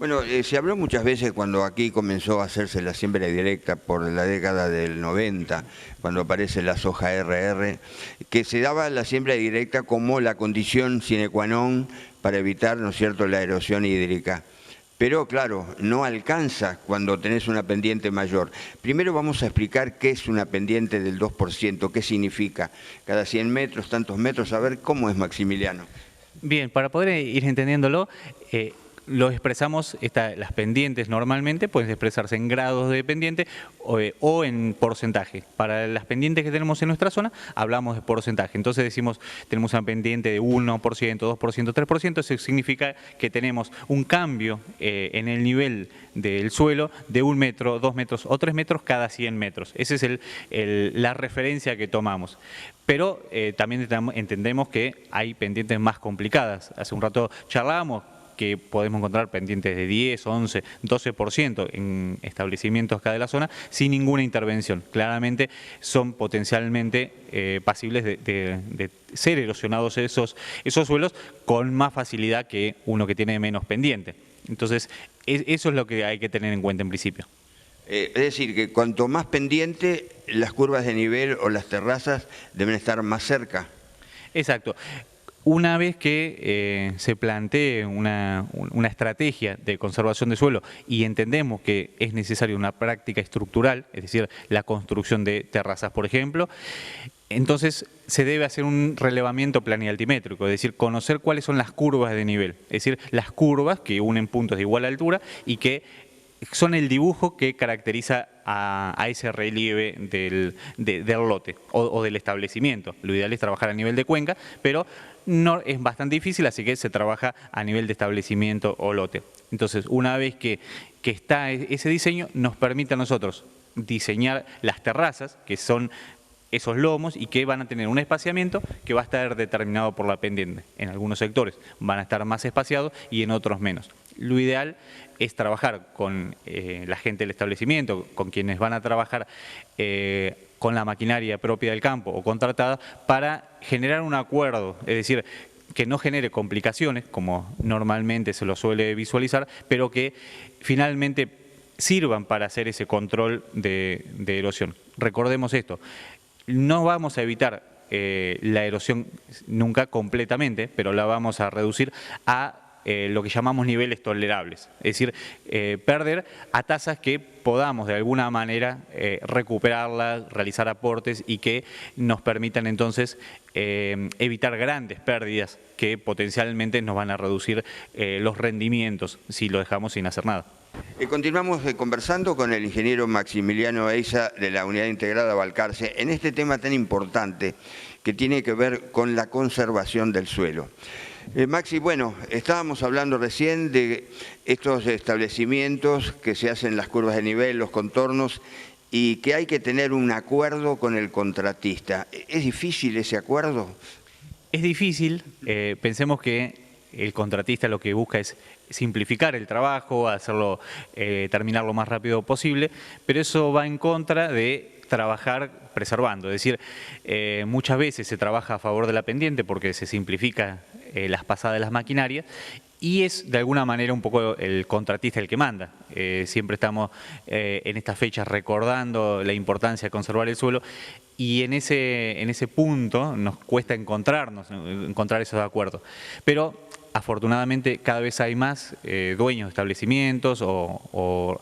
Bueno, se habló muchas veces cuando aquí comenzó a hacerse la siembra directa por la década del 90, cuando aparece la soja RR, que se daba la siembra directa como la condición sine qua non para evitar, ¿no es cierto?, la erosión hídrica. Pero claro, no alcanza cuando tenés una pendiente mayor. Primero vamos a explicar qué es una pendiente del 2%, qué significa. Cada 100 metros, tantos metros, a ver cómo es, Maximiliano. Bien, para poder ir entendiéndolo, lo expresamos, las pendientes normalmente pueden expresarse en grados de pendiente o en porcentaje. Para las pendientes que tenemos en nuestra zona, hablamos de porcentaje. Entonces decimos, tenemos una pendiente de 1%, 2%, 3%, eso significa que tenemos un cambio en el nivel del suelo de 1 metro, 2 metros o 3 metros cada 100 metros. Esa es la referencia que tomamos. Pero también entendemos que hay pendientes más complicadas. Hace un rato charlábamos que podemos encontrar pendientes de 10, 11, 12% en establecimientos acá de la zona sin ninguna intervención. Claramente son potencialmente pasibles de ser erosionados esos suelos con más facilidad que uno que tiene menos pendiente. Entonces, eso es lo que hay que tener en cuenta en principio. Es decir, que cuanto más pendiente, las curvas de nivel o las terrazas deben estar más cerca. Exacto. Una vez que se plantee una estrategia de conservación de suelo y entendemos que es necesaria una práctica estructural, es decir, la construcción de terrazas, por ejemplo, entonces se debe hacer un relevamiento planialtimétrico, es decir, conocer cuáles son las curvas de nivel, es decir, las curvas que unen puntos de igual altura y que son el dibujo que caracteriza a ese relieve del lote o del establecimiento. Lo ideal es trabajar a nivel de cuenca, pero no es bastante difícil, así que se trabaja a nivel de establecimiento o lote. Entonces, una vez que está ese diseño, nos permite a nosotros diseñar las terrazas, que son esos lomos y que van a tener un espaciamiento que va a estar determinado por la pendiente. En algunos sectores van a estar más espaciados y en otros menos. Lo ideal es trabajar con la gente del establecimiento, con quienes van a trabajar con la maquinaria propia del campo o contratada para generar un acuerdo, es decir, que no genere complicaciones, como normalmente se lo suele visualizar, pero que finalmente sirvan para hacer ese control de erosión. Recordemos esto, no vamos a evitar la erosión nunca completamente, pero la vamos a reducir a lo que llamamos niveles tolerables, es decir, perder a tasas que podamos de alguna manera recuperarlas, realizar aportes y que nos permitan entonces evitar grandes pérdidas que potencialmente nos van a reducir los rendimientos si lo dejamos sin hacer nada. Continuamos conversando con el ingeniero Maximiliano Eiza de la Unidad Integrada Balcarce en este tema tan importante que tiene que ver con la conservación del suelo. Maxi, bueno, estábamos hablando recién de estos establecimientos que se hacen las curvas de nivel, los contornos, y que hay que tener un acuerdo con el contratista. ¿Es difícil ese acuerdo? Es difícil, pensemos que el contratista lo que busca es simplificar el trabajo, hacerlo, terminar lo más rápido posible, pero eso va en contra de trabajar preservando, es decir, muchas veces se trabaja a favor de la pendiente porque se simplifica las pasadas de las maquinarias y es de alguna manera un poco el contratista el que manda. Siempre estamos en estas fechas recordando la importancia de conservar el suelo y en ese punto nos cuesta encontrar esos acuerdos. Pero afortunadamente cada vez hay más dueños de establecimientos o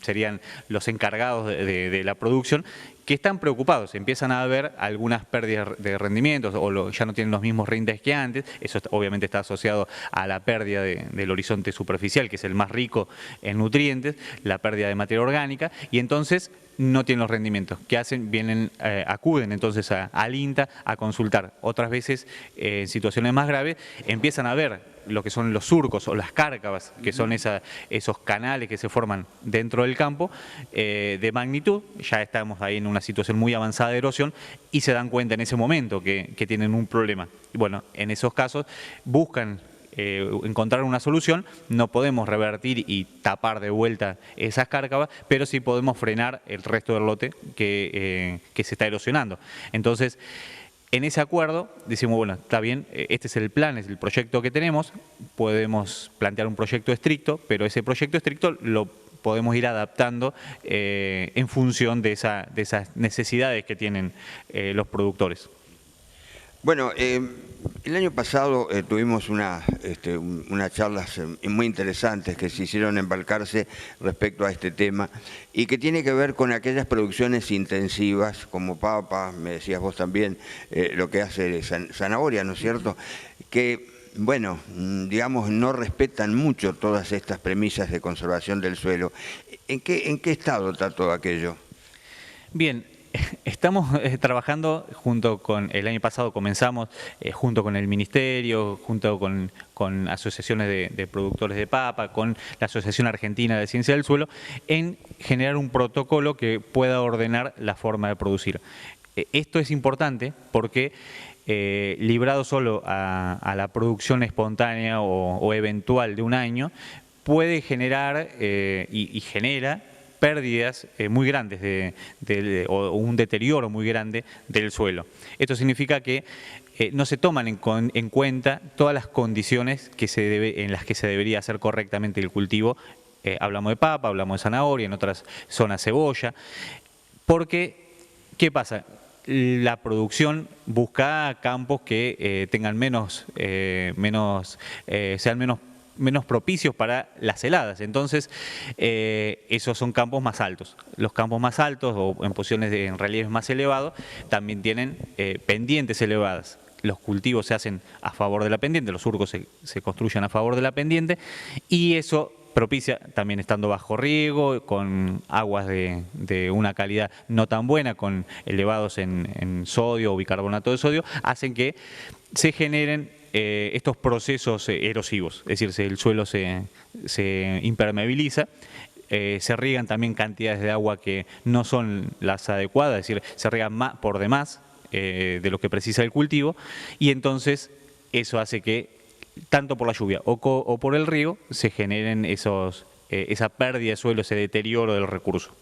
serían los encargados de la producción que están preocupados, empiezan a haber algunas pérdidas de rendimientos o ya no tienen los mismos rindes que antes, eso obviamente está asociado a la pérdida del horizonte superficial, que es el más rico en nutrientes, la pérdida de materia orgánica, y entonces no tienen los rendimientos. ¿Qué hacen? Acuden entonces al INTA a consultar. Otras veces, en situaciones más graves, empiezan a ver lo que son los surcos o las cárcavas, que son esos canales que se forman dentro del campo, de magnitud, ya estamos ahí en una situación muy avanzada de erosión y se dan cuenta en ese momento que tienen un problema. Y bueno, en esos casos buscan encontrar una solución, no podemos revertir y tapar de vuelta esas cárcavas, pero sí podemos frenar el resto del lote que se está erosionando. Entonces, En ese acuerdo decimos, bueno, está bien, este es el plan, es el proyecto que tenemos, podemos plantear un proyecto estricto, pero ese proyecto estricto lo podemos ir adaptando en función de esas necesidades que tienen los productores. Bueno, el año pasado tuvimos unas charlas muy interesantes que se hicieron en Balcarce respecto a este tema y que tiene que ver con aquellas producciones intensivas como papa, me decías vos también, lo que hace zanahoria, ¿no es cierto?, que, bueno, digamos, no respetan mucho todas estas premisas de conservación del suelo. ¿En qué estado está todo aquello? Bien. Estamos trabajando junto con, el año pasado comenzamos junto con el Ministerio, junto con asociaciones de productores de papa, con la Asociación Argentina de Ciencia del Suelo, en generar un protocolo que pueda ordenar la forma de producir. Esto es importante porque librado solo a la producción espontánea o eventual de un año, puede generar y genera pérdidas muy grandes o un deterioro muy grande del suelo. Esto significa que no se toman en cuenta todas las condiciones en las que se debería hacer correctamente el cultivo. Hablamos de papa, hablamos de zanahoria, en otras zonas cebolla, porque, ¿qué pasa? La producción busca campos que tengan sean menos propicios para las heladas. Entonces, esos son campos más altos. Los campos más altos o en posiciones en relieves más elevados también tienen pendientes elevadas. Los cultivos se hacen a favor de la pendiente, los surcos se construyen a favor de la pendiente y eso propicia, también estando bajo riego, con aguas de una calidad no tan buena, con elevados en sodio o bicarbonato de sodio, hacen que se generen estos procesos erosivos, es decir, el suelo se impermeabiliza, se riegan también cantidades de agua que no son las adecuadas, es decir, se riegan por demás de lo que precisa el cultivo y entonces eso hace que tanto por la lluvia o por el riego se generen esa pérdida de suelo, ese deterioro del recurso.